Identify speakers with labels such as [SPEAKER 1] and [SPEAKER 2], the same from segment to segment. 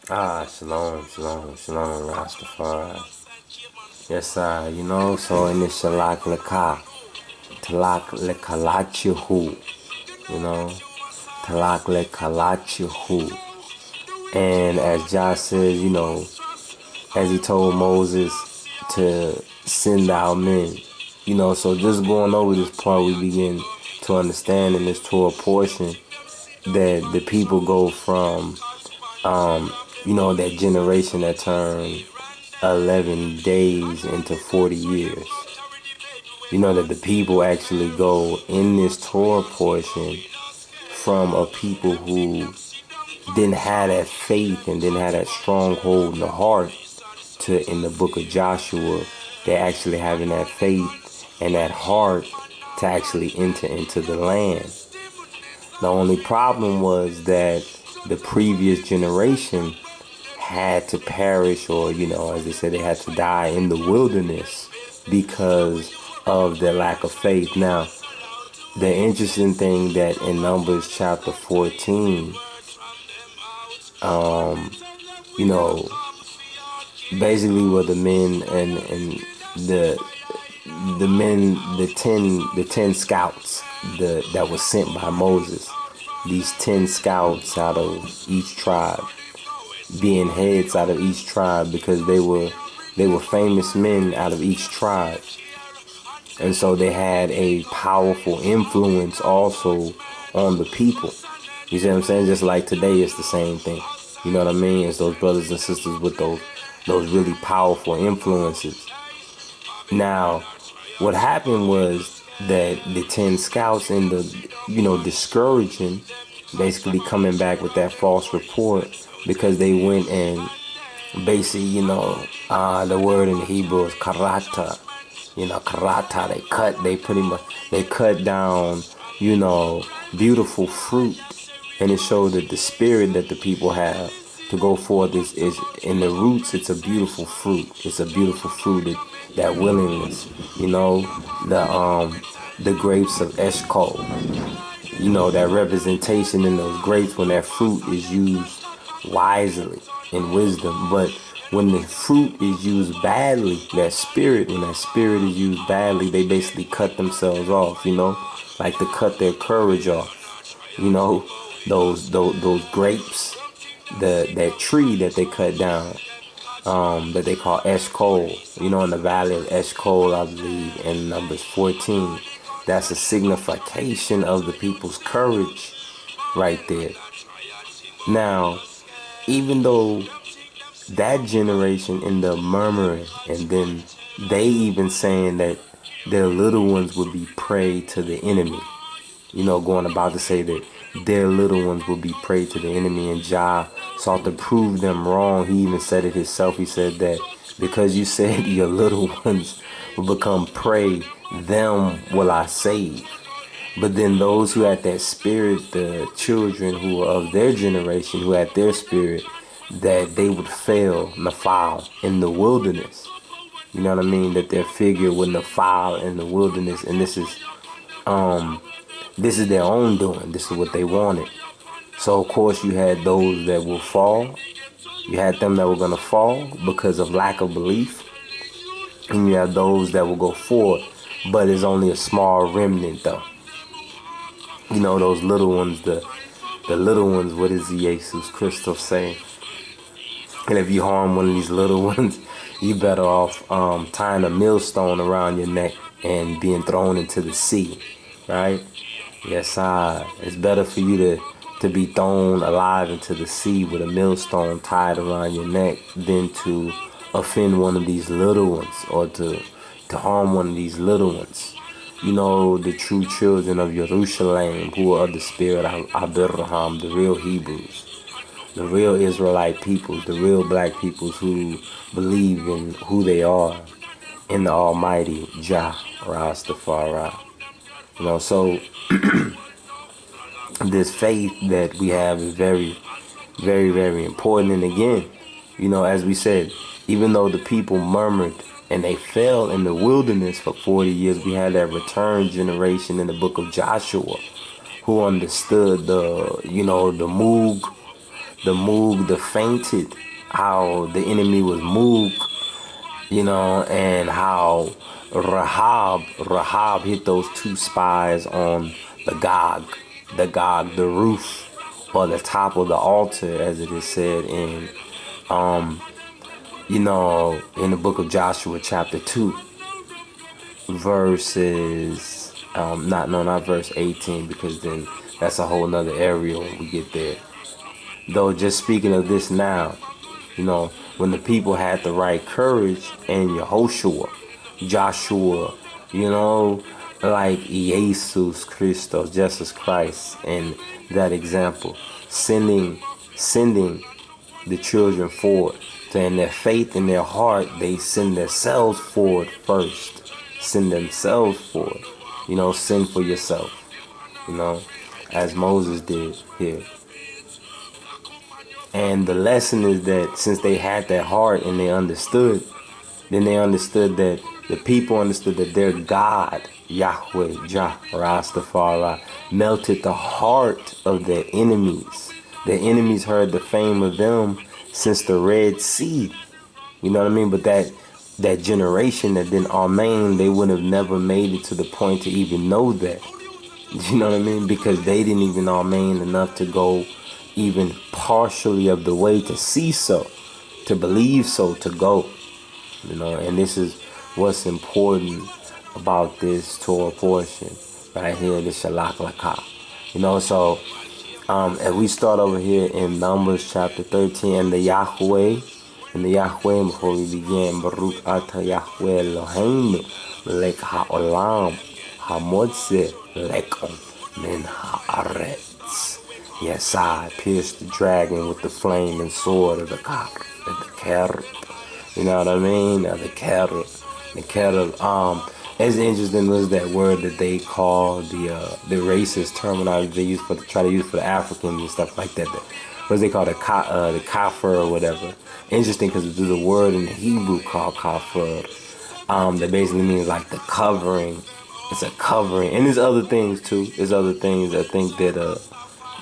[SPEAKER 1] Shalom, shalom, shalom, Rastafari. Yes, so in this Shalak Laka, Talak Lekalachihu, you know, Talak Lekalachihu. And as Josh says, as he told Moses to send out men, so just going over this part, we begin to understand in this Torah portion that the people go from, that generation that turned 11 days into 40 years. That the people actually go in this Torah portion from a people who didn't have that faith and didn't have that stronghold in the heart to, in the book of Joshua, they're actually having that faith and that heart to actually enter into the land. The only problem was that the previous generation had to perish, or, as they said, they had to die in the wilderness because of their lack of faith. Now, the interesting thing that in Numbers chapter 14, basically what the men and the 10 scouts that was sent by Moses, these 10 scouts out of each tribe, being heads out of each tribe, because they were famous men out of each tribe, and so they had a powerful influence also on the people. You see what I'm saying? Just like today, it's the same thing. You know what I mean? It's those brothers and sisters with those really powerful influences. Now, what happened was that the 10 scouts ended up, discouraging, basically coming back with that false report, because they went and basically, the word in Hebrew is karata. Karata, they cut down, beautiful fruit. And it showed that the spirit that the people have to go forth is in the roots. It's a beautiful fruit. It's a beautiful fruit, that willingness, the grapes of Eshcol, that representation in those grapes when that fruit is used wisely in wisdom. But when the fruit is used badly, when that spirit is used badly, they basically cut themselves off, like to cut their courage off, those grapes, that tree that they cut down, that they call Eshcol, in the valley of Eshcol, I believe, in Numbers 14. That's a signification of the people's courage right there. Now, even though that generation in the murmuring, and then they even saying that their little ones would be prey to the enemy, going about to say that their little ones will be prey to the enemy, and Jah sought to prove them wrong. He even said it himself. He said that because you said your little ones will become prey, them will I save. But then those who had that spirit, the children who were of their generation, who had their spirit, that they would fail Nafal in the wilderness. You know what I mean? That their figure would Nafal in the wilderness, and this is their own doing. This is what they wanted. So of course you had those that will fall. You had them that were going to fall because of lack of belief. And you have those that will go forward, but it's only a small remnant though. Those little ones, the little ones, what does Jesus Christ say? And if you harm one of these little ones, you better off tying a millstone around your neck and being thrown into the sea, right? Yes, it's better for you to be thrown alive into the sea with a millstone tied around your neck than to offend one of these little ones, or to harm one of these little ones. The true children of Jerusalem, who are of the spirit of Abraham, the real Hebrews, the real Israelite peoples, the real black peoples who believe in who they are in the Almighty Jah Rastafari. So this faith that we have is very, very, very important. And again, as we said, even though the people murmured and they fell in the wilderness for 40 years, we had that return generation in the book of Joshua who understood the Moog, the Moog, the fainted, how the enemy was Moog, you know, and how Rahab hit those two spies on the the roof, or the top of the altar, as it is said in, you know, in the book of Joshua, chapter 2, verses, not verse 18, because then that's a whole nother area when we get there. Though, just speaking of this now, you know, when the people had the right courage, and Yehoshua, Joshua, you know, like Jesus Christos, Jesus Christ, and that example, sending the children forward. So in their faith, in their heart, they send themselves forward first. Send themselves forward. You know, send for yourself. You know, as Moses did here. And the lesson is that since they had that heart and they understood, then they understood that the people understood that their God, Yahweh, Jah, Rastafari, melted the heart of their enemies. Their enemies heard the fame of them since the Red Sea. You know what I mean? But that generation that didn't Amen, they would have never made it to the point to even know that. You know what I mean? Because they didn't even Amen enough to go even partially of the way to see so, to believe so, to go. You know, and this is what's important about this Torah portion right here, the Shalak Lakah. You know, so as we start over here in Numbers chapter 13, and the Yahweh, before we begin, Baruch Ata Yahweh Eloheinu, Lek HaOlam, HaMotze, Lekom, Min HaAretz. Yes, I pierced the dragon with the flaming sword of the cock, the carrot. You know what I mean? The carrot. As interesting was that word that they call the racist terminology they use try to use for the Africans and stuff like that. What they call the kafir or whatever. Interesting because there's a word in the Hebrew called kafir that basically means like the covering. It's a covering, and there's other things too. There's other things I think that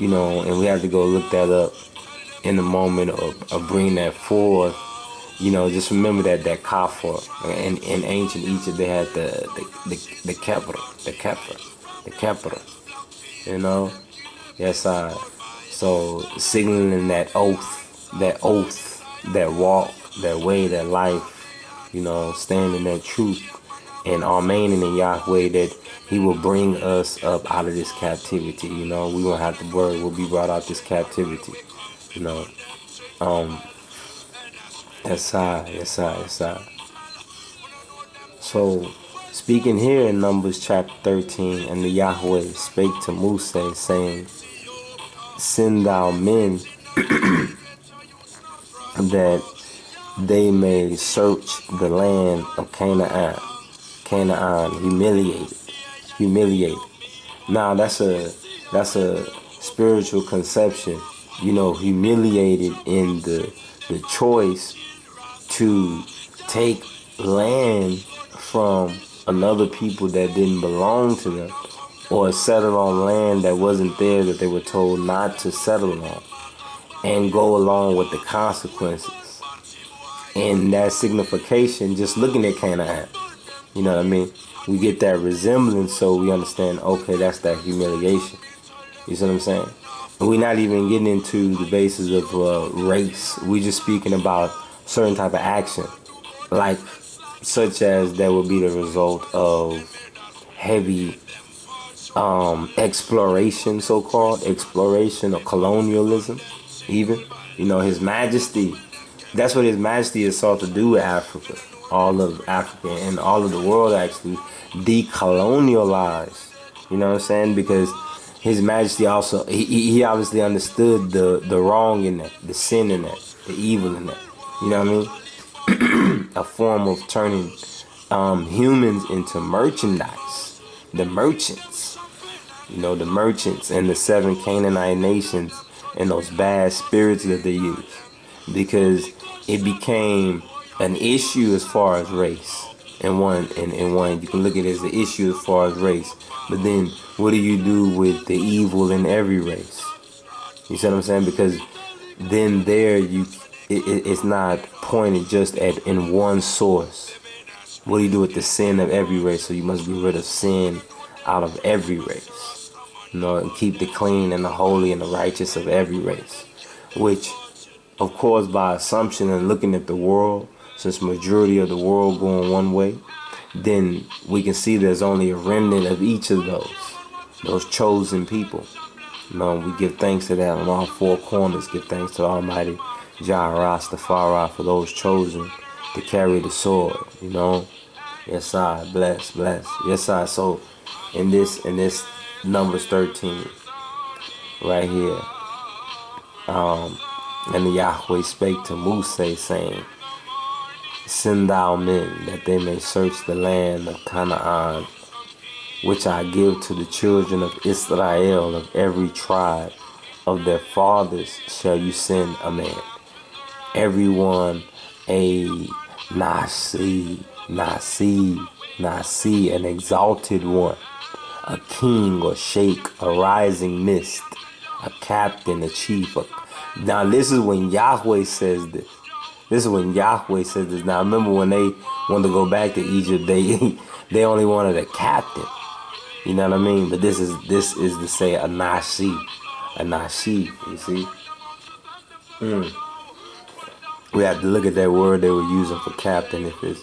[SPEAKER 1] you know, and we have to go look that up in the moment of bringing that forth. You know, just remember that kafir. In ancient Egypt, they had the kefra. You know, yes, so signaling that oath, that walk, that way, that life. You know, standing that truth, and Amen in Yahweh that He will bring us up out of this captivity. You know, we won't have to worry. We'll be brought out this captivity. You know, yes, I. So, speaking here in Numbers chapter 13, and the Yahweh spake to Moses, saying, send thou men that they may search the land of Canaan, humiliated. Now that's a spiritual conception, you know, humiliated in the choice to take land from another people that didn't belong to them, or settle on land that wasn't there, that they were told not to settle on, and go along with the consequences. And that signification, just looking at Canaan, you know what I mean? We get that resemblance, so we understand, okay, that's that humiliation. You see what I'm saying? And we're not even getting into the basis of race. We're just speaking about certain type of action, like such as that would be the result of heavy exploration, so-called exploration or colonialism, even. You know, His Majesty, that's what His Majesty is sought to do with Africa, all of Africa and all of the world, actually decolonialize. You know what I'm saying? Because His Majesty also, he obviously understood the wrong in that, the sin in that, the evil in that. You know what I mean? A form of turning humans into merchandise. The merchants. You know, the merchants and the 7 Canaanite nations and those bad spirits that they use. Because it became an issue as far as race. And one you can look at it as the issue as far as race. But then what do you do with the evil in every race? You see what I'm saying? Because then there it's not pointed just at in one source. What do you do with the sin of every race? So you must get rid of sin out of every race. You know, and keep the clean and the holy and the righteous of every race. Which, of course, by assumption and looking at the world, since majority of the world going one way, then we can see there's only a remnant of each of those chosen people. You know, we give thanks to that on all four corners. Give thanks to the Almighty Jah Rastafari for those chosen to carry the sword. You know, yes I bless. Yes I. So in this Numbers 13 right here, and the Yahweh spake to Moses, saying, send thou men that they may search the land of Canaan, which I give to the children of Israel. Of every tribe of their fathers shall you send a man, everyone a Nasi, an exalted one, a king or sheikh, a rising mist, a captain, a chief. Now this is when Yahweh says this. This is when Yahweh says this. Now remember when they wanted to go back to Egypt, they only wanted a captain. You know what I mean? But this is to say a Nasi, you see? We have to look at that word they were using for captain, if it's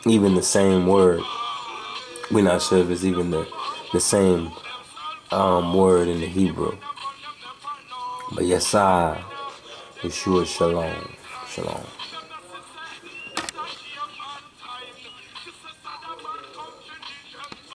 [SPEAKER 1] even the same word. We're not sure if it's even the same word in the Hebrew. But Yesai, Yeshua, Shalom.